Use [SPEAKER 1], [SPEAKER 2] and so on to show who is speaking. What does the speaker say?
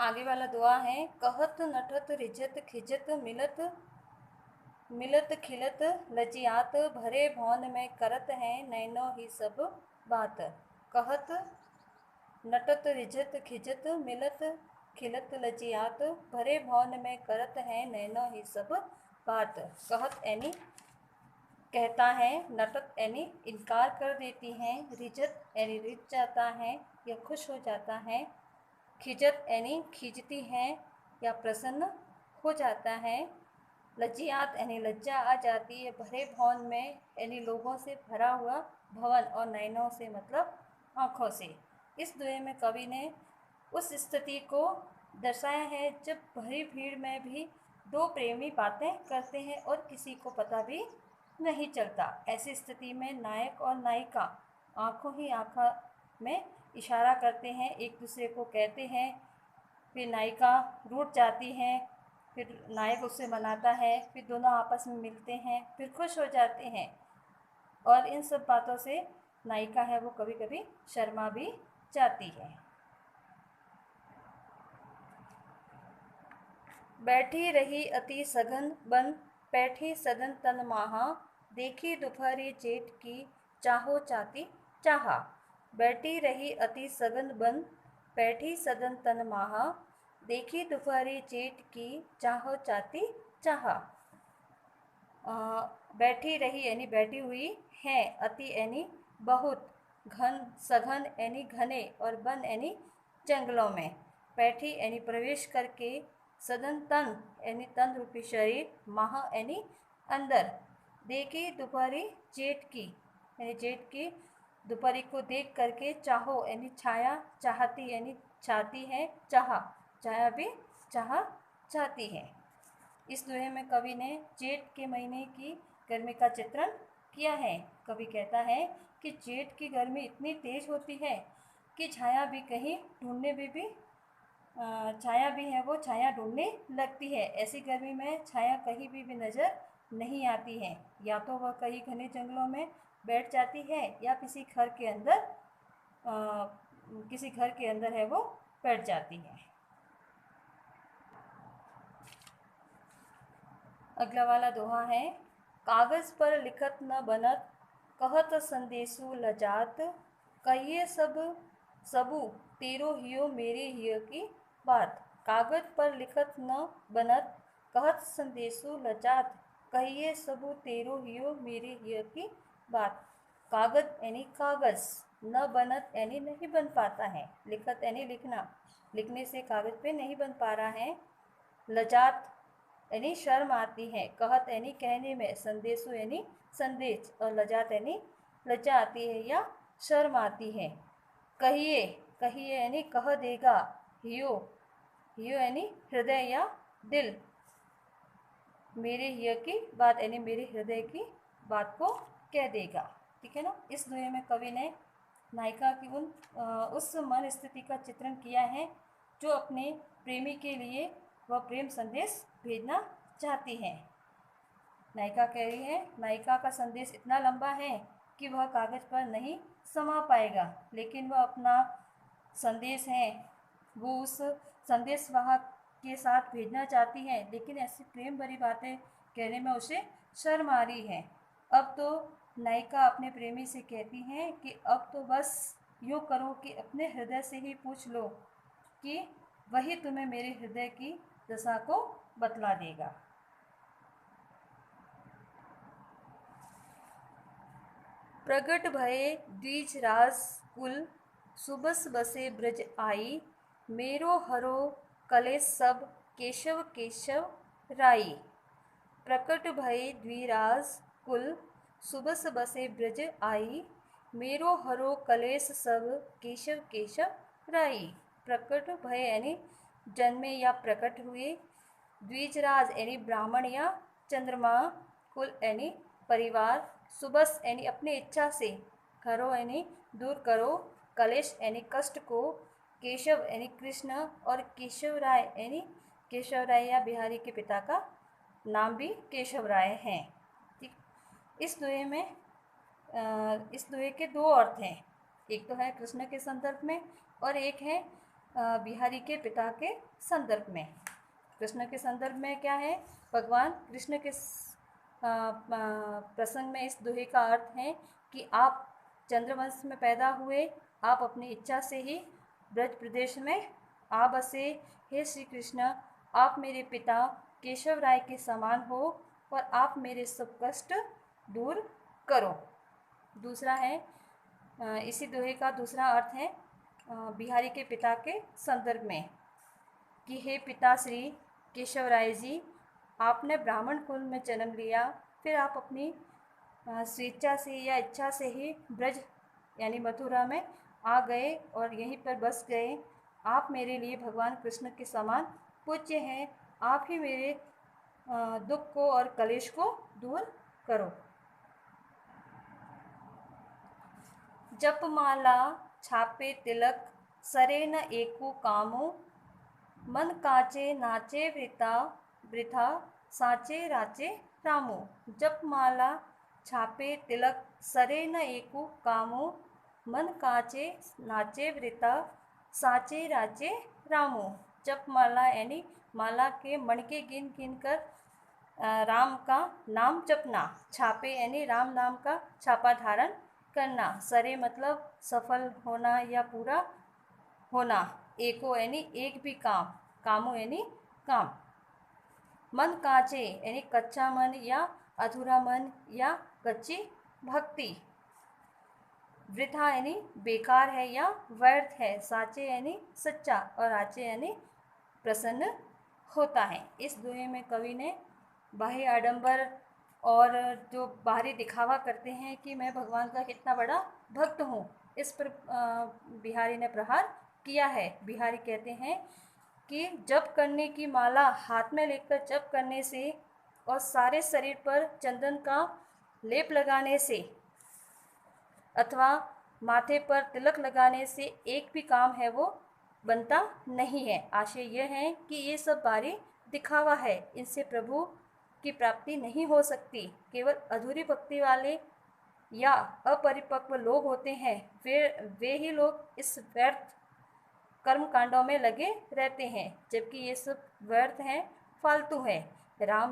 [SPEAKER 1] आगे वाला दुआ है, कहत नटत रिझत खिजत मिलत मिलत खिलत लजियात, भरे भौन में करत हैं नैनो ही सब बात। कहत नटत रिझत खिजत मिलत खिलत लजियात, भरे भौन में करत हैं नैनो ही सब बात। कहत यानी कहता है, नटत यानी इनकार कर देती हैं, रिझत यानी रिझ जाता है या खुश हो जाता है, खिजत यानी खींचती हैं या प्रसन्न हो जाता है, लज्जियात यानी लज्जा आ जाती है, भरे भवन में यानी लोगों से भरा हुआ भवन, और नैनों से मतलब आँखों से। इस दुए में कवि ने उस स्थिति को दर्शाया है जब भरी भीड़ में भी दो प्रेमी बातें करते हैं और किसी को पता भी नहीं चलता। ऐसी स्थिति में नायक और नायिका आँखों ही आँखों में इशारा करते हैं, एक दूसरे को कहते हैं, फिर नायिका रूठ जाती हैं, फिर नायक उससे मनाता है, फिर दोनों आपस में मिलते हैं, फिर खुश हो जाते हैं। और इन सब बातों से नायिका है वो कभी कभी शर्मा भी जाती है। बैठी रही अति सघन बन बैठी सदन तन माहा, देखी दोपहरी जेठ की चाहो चाहती चाहा। बैठी रही अति सघन बन बैठी सदन तन माहा, देखी दोपहरी जेठ की चाहो चाहती चाहा। बैठी रही यानी बैठी हुई है, अति यानी बहुत, घन सघन यानी घने, और वन यानी जंगलों में। बैठी यानी प्रवेश करके, सदन तन यानी तन रूपी शरीर, माह यानी अंदर। देखी दोपहरी जेठ की यानी जेठ की दोपहरी को देख करके, चाहो यानी छाया, चाहती यानी चाहती है, चाहा चाहा भी चाह चाहती है। इस दोहे में कवि ने जेठ के महीने की गर्मी का चित्रण किया है। कवि कहता है कि जेठ की गर्मी इतनी तेज होती है कि छाया भी कहीं ढूंढने में भी छाया भी है वो छाया ढूंढने लगती है। ऐसी गर्मी में छाया कहीं भी नज़र नहीं आती है, या तो वह कहीं घने जंगलों में बैठ जाती है या किसी घर के अंदर है वो बैठ जाती है। अगला वाला दोहा है, कागज़ पर लिखत न बनत, कहत संदेशु लजात, कहिए सब सबू तेरो हियो मेरे हिय की बात। कागज पर लिखत न बनत, कहत संदेशु लजात, कहिए सबू तेरो हियो मेरे हिय की बात। कागज यानी कागज़, न बनत यानी नहीं बन पाता है, लिखत यानी लिखना, लिखने से कागज़ पे नहीं बन पा रहा है, लजात यानी शर्म आती है, कहत यानी कहने में, संदेशु यानी संदेश, और लजात यानी लज्जा आती है या शर्म आती है। कहिए कहिए यानी कह देगा, हियो हियो यानी हृदय या दिल, मेरे हिय की बात यानी मेरे हृदय की बात को कह देगा। ठीक है ना। इस दुए में कवि ने नायिका की उस मन स्थिति का चित्रण किया है जो अपने प्रेमी के लिए वह प्रेम संदेश भेजना चाहती है। नायिका कह रही है, नायिका का संदेश इतना लंबा है कि वह कागज़ पर नहीं समा पाएगा, लेकिन वह अपना संदेश है वो उस संदेश वाहक के साथ भेजना चाहती है, लेकिन ऐसी प्रेम भरी बातें कहने में उसे शर्म आ रही है। अब तो नायिका अपने प्रेमी से कहती है कि अब तो बस यूँ करो कि अपने हृदय से ही पूछ लो कि वही तुम्हें मेरे हृदय की दशा को बतला देगा। प्रगट भये द्विज राज कुल, सुबस बसे ब्रज आई, मेरो हरो कलेश सब केशव केशव राई। प्रकट भये द्विराज कुल, सुबस बसे ब्रज आई, मेरो हरो कलेश सब केशव केशव राई। प्रकट भय यानी जन्मे या प्रकट हुए, द्विजराज यानी ब्राह्मण या चंद्रमा, कुल यानी परिवार, सुबस यानी अपनी इच्छा से, करो यानी दूर करो, कलेश यानी कष्ट को, केशव यानी कृष्ण, और केशव राय यानी केशव राय या बिहारी के पिता का नाम भी केशव राय हैं। ठीक। इस दुए के दो अर्थ हैं, एक तो है कृष्ण के संदर्भ में और एक है बिहारी के पिता के संदर्भ में। कृष्ण के संदर्भ में क्या है, भगवान कृष्ण के प्रसंग में इस दोहे का अर्थ है कि आप चंद्रवंश में पैदा हुए, आप अपनी इच्छा से ही ब्रज प्रदेश में आ बसे। हे श्री कृष्ण, आप मेरे पिता केशव राय के समान हो और आप मेरे सब कष्ट दूर करो। दूसरा है, इसी दोहे का दूसरा अर्थ है बिहारी के पिता के संदर्भ में कि हे पिता श्री केशव राय जी, आपने ब्राह्मण कुल में जन्म लिया, फिर आप अपनी स्वेच्छा से या इच्छा से ही ब्रज यानी मथुरा में आ गए और यहीं पर बस गए। आप मेरे लिए भगवान कृष्ण के समान पूज्य हैं। आप ही मेरे दुख को और कलेश को दूर करो। जप माला छापे तिलक, सरे न एकु कामो, मन काचे नाचे वृथा साचे राचे रामो। जप माला छापे तिलक, सरे न एकु कामो, मन काचे नाचे वृथा साचे राचे रामो। जप माला यानी माला के मणके गिन गिन कर राम का नाम जपना। छापे यानी राम नाम का छापा धारण करना। सरे मतलब सफल होना या पूरा होना। एको यानी एक भी काम, कामो यानी काम। मन काचे यानी कच्चा मन या अधूरा मन या कच्ची भक्ति। वृथा यानी बेकार है या व्यर्थ है। साचे यानी सच्चा और आचे यानी प्रसन्न होता है। इस दोहे में कवि ने बाह्य आडंबर और जो बाहरी दिखावा करते हैं कि मैं भगवान का कितना बड़ा भक्त हूँ, इस पर बिहारी ने प्रहार किया है। बिहारी कहते हैं कि जप करने की माला हाथ में लेकर जप करने से और सारे शरीर पर चंदन का लेप लगाने से अथवा माथे पर तिलक लगाने से एक भी काम है वो बनता नहीं है। आशय यह है कि ये सब बाहरी दिखावा है, इनसे प्रभु की प्राप्ति नहीं हो सकती। केवल अधूरी भक्ति वाले या अपरिपक्व लोग होते हैं, वे ही लोग इस व्यर्थ कर्म कांडों में लगे रहते हैं, जबकि ये सब व्यर्थ हैं, फालतू है। राम